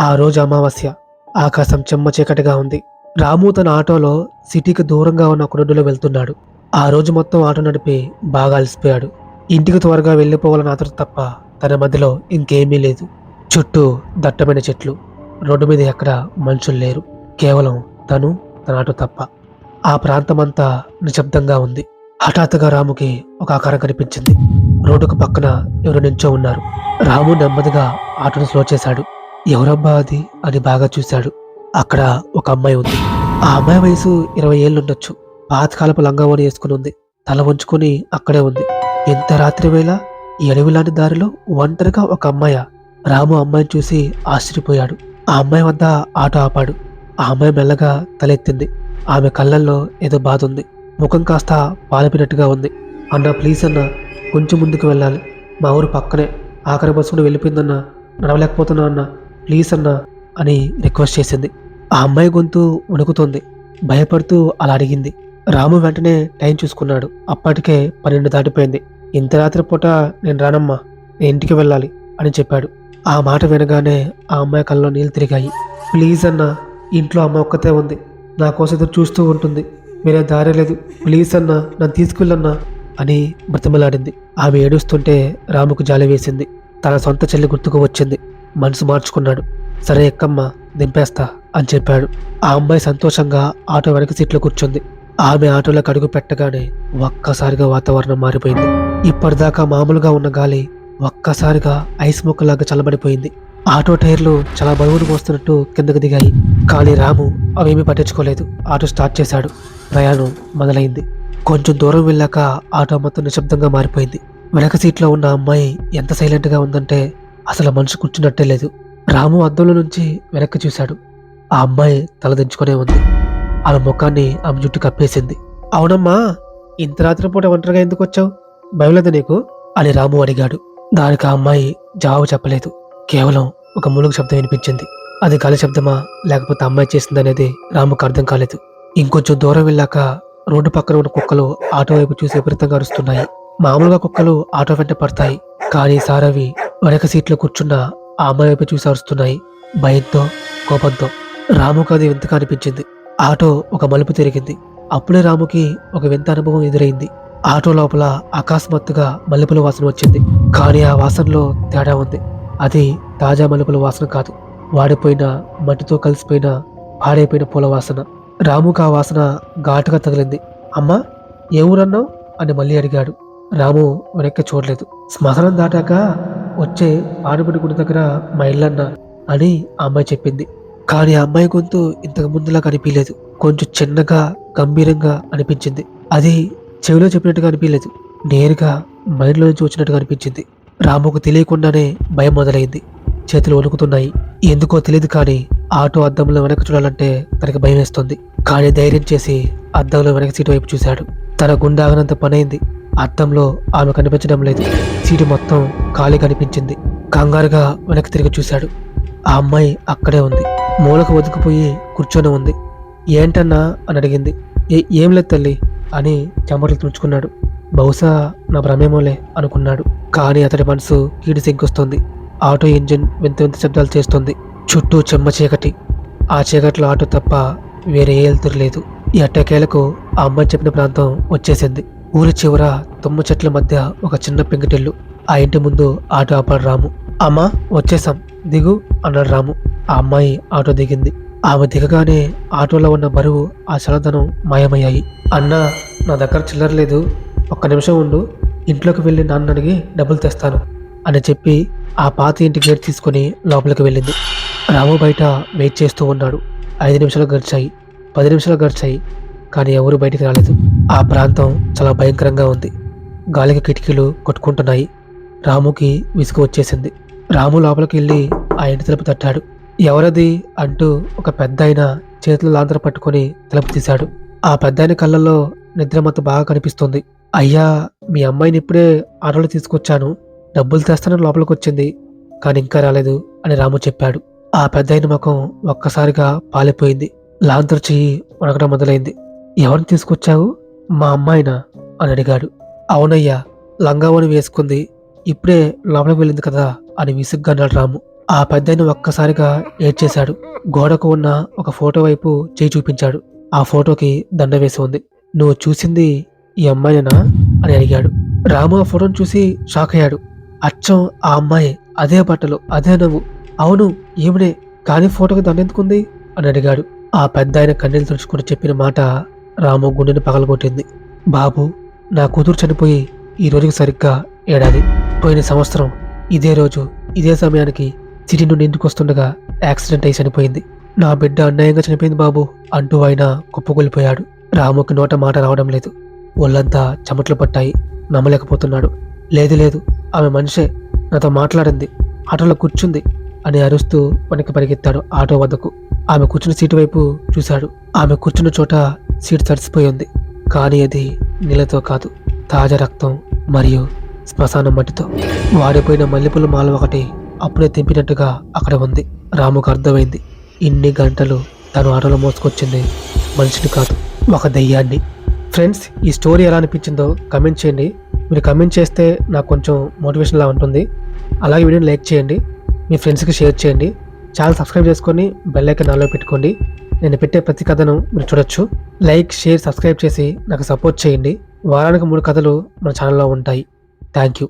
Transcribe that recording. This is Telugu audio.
ఆ రోజు అమావాస్య. ఆకాశం చెమ్మ చీకటిగా ఉంది. రాము తన ఆటోలో సిటీకి దూరంగా ఉన్న ఒక రోడ్డులో వెళ్తున్నాడు. ఆ రోజు మొత్తం ఆటో నడిపి బాగా అలసిపోయాడు. ఇంటికి త్వరగా వెళ్ళిపోవాలని ఆతృత తప్ప తన మధ్యలో ఇంకేమీ లేదు. చుట్టూ దట్టమైన చెట్లు. రోడ్డు మీద ఎక్కడ మనుషులు లేరు. కేవలం తను, తన ఆటో తప్ప. ఆ ప్రాంతమంతా నిశ్శబ్దంగా ఉంది. హఠాత్తుగా రాముకి ఒక ఆకారం కనిపించింది. రోడ్డుకు పక్కన ఎవరు నించో ఉన్నారు. రాము నెమ్మదిగా ఆటోను స్లో చేశాడు. ఎవరబ్బా అది అని బాగా చూశాడు. అక్కడ ఒక అమ్మాయి ఉంది. ఆ అమ్మాయి వయసు 20 ఏళ్ళుండొచ్చు. పాతకాలపు లంగావోని వేసుకుని ఉంది. తల వంచుకొని అక్కడే ఉంది. ఎంత రాత్రి వేళ ఈ అడవిలాంటి దారిలో ఒంటరిగా ఒక అమ్మాయ? రాము అమ్మాయిని చూసి ఆశ్చర్యపోయాడు. ఆ అమ్మాయి వద్ద ఆటో ఆపాడు. ఆ అమ్మాయి మెల్లగా తలెత్తింది. ఆమె కళ్ళల్లో ఏదో బాధ ఉంది. ముఖం కాస్త పాలిపినట్టుగా ఉంది. అన్నా ప్లీజ్ అన్నా, కొంచెం ముందుకు వెళ్ళాలి. మా ఊరు పక్కనే. ఆఖరి బస్సును వెళ్ళిపోయిందన్నా, నడవలేకపోతున్నా అన్నా, ప్లీజ్ అన్నా అని రిక్వెస్ట్ చేసింది. ఆ అమ్మాయి గొంతు వణుకుతోంది. భయపడుతూ అలా అడిగింది. రాము వెంటనే టైం చూసుకున్నాడు. అప్పటికే 12 దాటిపోయింది. ఇంత రాత్రి పూట నేను రానమ్మా, నేను ఇంటికి వెళ్ళాలి అని చెప్పాడు. ఆ మాట వినగానే ఆ అమ్మాయి కళ్ళలో నీళ్ళు తిరిగాయి. ప్లీజ్ అన్నా, ఇంట్లో అమ్మ ఒక్కతే ఉంది. నా కోసం ఎదురు చూస్తూ ఉంటుంది. వేరే దారి లేదు. ప్లీజ్ అన్నా, నన్ను తీసుకెళ్ళన్నా అని బ్రతిమలాడింది. ఆమె ఏడుస్తుంటే రాముకు జాలి వేసింది. తన సొంత చెల్లి గుర్తుకు వచ్చింది. మనసు మార్చుకున్నాడు. సరే ఎక్కమ్మా, దింపేస్తా అని చెప్పాడు. ఆ అమ్మాయి సంతోషంగా ఆటో వెనక సీట్లో కూర్చుంది. ఆమె ఆటోలోకి అడుగు పెట్టగానే ఒక్కసారిగా వాతావరణం మారిపోయింది. ఇప్పటిదాకా మామూలుగా ఉన్న గాలి ఒక్కసారిగా ఐస్ ముక్కలాగా చల్లబడిపోయింది. ఆటో టైర్లు చాలా బరువును మోస్తున్నట్టు కిందకు దిగాయి. కానీ రాము అవేమీ పట్టించుకోలేదు. ఆటో స్టార్ట్ చేశాడు. ప్రయాణం మొదలైంది. కొంచెం దూరం వెళ్ళాక ఆటో మొత్తం నిశ్శబ్దంగా మారిపోయింది. వెనక సీట్లో ఉన్న అమ్మాయి ఎంత సైలెంట్గా ఉందంటే అసలు మనిషి కూర్చున్నట్టే లేదు. రాము అద్దంలో నుంచి వెనక్కి చూశాడు. ఆ అమ్మాయి తలదించుకునే ఉంది. ఆమె ముఖాన్ని ఆమె జుట్టు కప్పేసింది. అవునమ్మా, ఇంత రాత్రిపూట ఒంటరిగా ఎందుకు వచ్చావు? భయలేదు నీకు అని రాము అడిగాడు. దానికి ఆ అమ్మాయి జవాబు చెప్పలేదు. కేవలం ఒక మూలుగు శబ్దం వినిపించింది. అది గాలి శబ్దమా లేకపోతే అమ్మాయి చేసిందనేది రాముకు అర్థం కాలేదు. ఇంకొంచెం దూరం వెళ్ళాక రోడ్డు పక్కన ఉన్న కుక్కలు ఆటో వైపు చూసి విపరీతంగా అరుస్తున్నాయి. మామూలుగా కుక్కలు ఆటో వెంట పడతాయి. కానీ సారవి వెనక సీట్లో కూర్చున్న ఆ అమ్మాయి వైపు చూసి అరుస్తున్నాయి. భయంతో, కోపంతో. రాముకు అది వింతగా అనిపించింది. ఆటో ఒక మలుపు తిరిగింది. అప్పుడే రాముకి ఒక వింత అనుభవం ఎదురైంది. ఆటో లోపల అకస్మాత్తుగా మల్లెపూల వాసన వచ్చింది. కానీ ఆ వాసనలో తేడా ఉంది. అది తాజా మల్లెపూల వాసన కాదు. వాడిపోయిన, మట్టితో కలిసిపోయిన, పాడైపోయిన పూల వాసన. రాముకు ఆ వాసన ఘాటుగా తగిలింది. అమ్మా, ఏ ఊరన్నావు అని మళ్ళీ అడిగాడు. రాము వెనక్కి చూడలేదు. శ్మశానం దాటాక వచ్చే ఆనబడి గుడి దగ్గర మా ఇల్లన్నా అని ఆ అమ్మాయి చెప్పింది. కానీ ఆ అమ్మాయి గొంతు ఇంతకు ముందులా కనిపించలేదు. కొంచెం చిన్నగా, గంభీరంగా అనిపించింది. అది చెవిలో చెప్పినట్టుగా అనిపించలేదు. నేరుగా మైండ్లో నుంచి వచ్చినట్టుగా అనిపించింది. రాముకు తెలియకుండానే భయం మొదలైంది. చేతులు వణుకుతున్నాయి. ఎందుకో తెలియదు కానీ ఆటో అద్దంలో వెనక చూడాలంటే తనకి భయం వేస్తుంది. కానీ ధైర్యం చేసి అద్దంలో వెనక సీటు వైపు చూశాడు. తన గుండె ఆగనంత పనైంది. అద్దంలో ఆమె కనిపించడం లేదు. సీటు మొత్తం ఖాళీ కనిపించింది. కంగారుగా వెనక్కి తిరిగి చూశాడు. ఆ అమ్మాయి అక్కడే ఉంది. మూలకు ఒదుకుపోయి కూర్చొని ఉంది. ఏంటన్నా అని అడిగింది. ఏం లేదు తల్లి అని చెమటలు తుడుచుకున్నాడు. బహుశా నా భ్రమేమోలే అనుకున్నాడు. కానీ అతడి మనసు కీడి సెంకొస్తుంది. ఆటో ఇంజిన్ వింత వింత శబ్దాలు చేస్తుంది. చుట్టూ చెమ్మ చీకటి. ఆ చీకట్లో ఆటో తప్ప వేరే ఏ వెళ్తురు లేదు. ఈ అట్టకేలకు ఆ అమ్మాయి చెప్పిన ప్రాంతం వచ్చేసింది. ఊరి చివర తుమ్మ చెట్ల మధ్య ఒక చిన్న పెంకుటిల్లు. ఆ ఇంటి ముందు ఆటో ఆపాడు రాము. అమ్మా, వచ్చేసాం, దిగు అన్నాడు రాము. ఆ అమ్మాయి ఆటో దిగింది. ఆమె దిగగానే ఆటోలో ఉన్న బరువు, ఆ చలదనం మాయమయ్యాయి. అన్నా, నా దగ్గర చిల్లర లేదు, ఒక్క నిమిషం ఉండు, ఇంట్లోకి వెళ్ళి నాన్న అడిగి డబ్బులు తెస్తాను అని చెప్పి ఆ పాత ఇంటి గేట్ తీసుకుని లోపలికి వెళ్ళింది. రాము బయట వెయిట్ చేస్తూ ఉన్నాడు. 5 నిమిషాలు గడిచాయి, 10 నిమిషాలు గడిచాయి. కానీ ఎవరు బయటికి రాలేదు. ఆ ప్రాంతం చాలా భయంకరంగా ఉంది. గాలికి కిటికీలు కొట్టుకుంటున్నాయి. రాముకి విసుగు వచ్చేసింది. రాము లోపలికి వెళ్ళి ఆ ఇంటి తలుపు తట్టాడు. ఎవరది అంటూ ఒక పెద్ద ఆయన చేతులు లాంతర పట్టుకొని తలుపు తీశాడు. ఆ పెద్ద ఆయన కళ్ళల్లో నిద్రమత్తు బాగా కనిపిస్తుంది. అయ్యా, మీ అమ్మాయిని ఇప్పుడే ఆటోలో తీసుకొచ్చాను, డబ్బులు తెస్తానని లోపలికి వచ్చింది, కానీ ఇంకా రాలేదు అని రాము చెప్పాడు. ఆ పెద్దాయన ముఖం ఒక్కసారిగా పాలిపోయింది. లాంతరు చెయ్యి వణకడం మొదలైంది. ఎవరిని తీసుకొచ్చావు? మా అమ్మాయినా అని అడిగాడు. అవునయ్యా, లంగావోని వేసుకుంది, ఇప్పుడే లోపలికి వెళ్ళింది కదా అని విసుగ్గా అన్నాడు రాము. ఆ పెద్దాయన ఒక్కసారిగా ఏడ్చేశాడు. గోడకు ఉన్న ఒక ఫోటో వైపు చేయి చూపించాడు. ఆ ఫోటోకి దండ వేసి ఉంది. "నువ్వు చూసింది ఈ అమ్మాయినేనా?" అని అడిగాడు. రాము ఆ ఫోటోను చూసి షాక్ అయ్యాడు. అచ్చం ఆ అమ్మాయే, అదే బట్టలు, అదే నవ్వు. "అవును, ఈమెనే. కానీ ఫోటోకి దండ ఎందుకుంది?" అని అడిగాడు. ఆ పెద్దాయన కన్నీళ్లు తుడుచుకుంటూ చెప్పిన మాట రాము గుండెని పగలగొట్టింది. "బాబు, నా కూతురు చనిపోయి ఈ రోజుకి సరిగ్గా ఏడాది. పోయిన సంవత్సరం ఇదే రోజు, ఇదే సమయానికి సిటీ నుండి ఇంటికొస్తుండగా యాక్సిడెంట్ అయి చనిపోయింది. నా బిడ్డ అన్యాయంగా చనిపోయింది బాబు" అంటూ ఆయన కుప్పకూలిపోయాడు. రాముకి నోట మాట రావడం లేదు. ఒళ్ళంతా చెమటలు పట్టాయి. నమ్మలేకపోతున్నాడు. "లేదు లేదు, ఆమె మనిషే. నాతో మాట్లాడింది. ఆటోలో కూర్చుంది" అని అరుస్తూ వెనక్కి పరిగెత్తాడు ఆటో వద్దకు. ఆమె కూర్చున్న సీటు వైపు చూశాడు. ఆమె కూర్చున్న చోట సీటు తడిసిపోయి ఉంది. కానీ అది నీళ్ళతో కాదు, తాజా రక్తం మరియు శ్మశానం మట్టితో. వాడిపోయిన మల్లెపూల మాల ఒకటి అప్పుడే తెంపినట్టుగా అక్కడ ఉంది. రాముకు అర్థమైంది, ఇన్ని గంటలు తను ఆటోలో మోసుకొచ్చింది మనిషిని కాదు, ఒక దెయ్యాన్ని. ఫ్రెండ్స్, ఈ స్టోరీ ఎలా అనిపించిందో కమెంట్ చేయండి. మీరు కమెంట్ చేస్తే నాకు కొంచెం మోటివేషన్లా ఉంటుంది. అలాగే వీడియోని లైక్ చేయండి, మీ ఫ్రెండ్స్కి షేర్ చేయండి. ఛానల్ సబ్స్క్రైబ్ చేసుకొని బెల్ ఐకాన్ ఆన్లో పెట్టుకోండి. నేను పెట్టే ప్రతి కథను మీరు చూడొచ్చు. లైక్, షేర్, సబ్స్క్రైబ్ చేసి నాకు సపోర్ట్ చేయండి. వారానికి 3 కథలు మన ఛానల్లో ఉంటాయి. Thank you.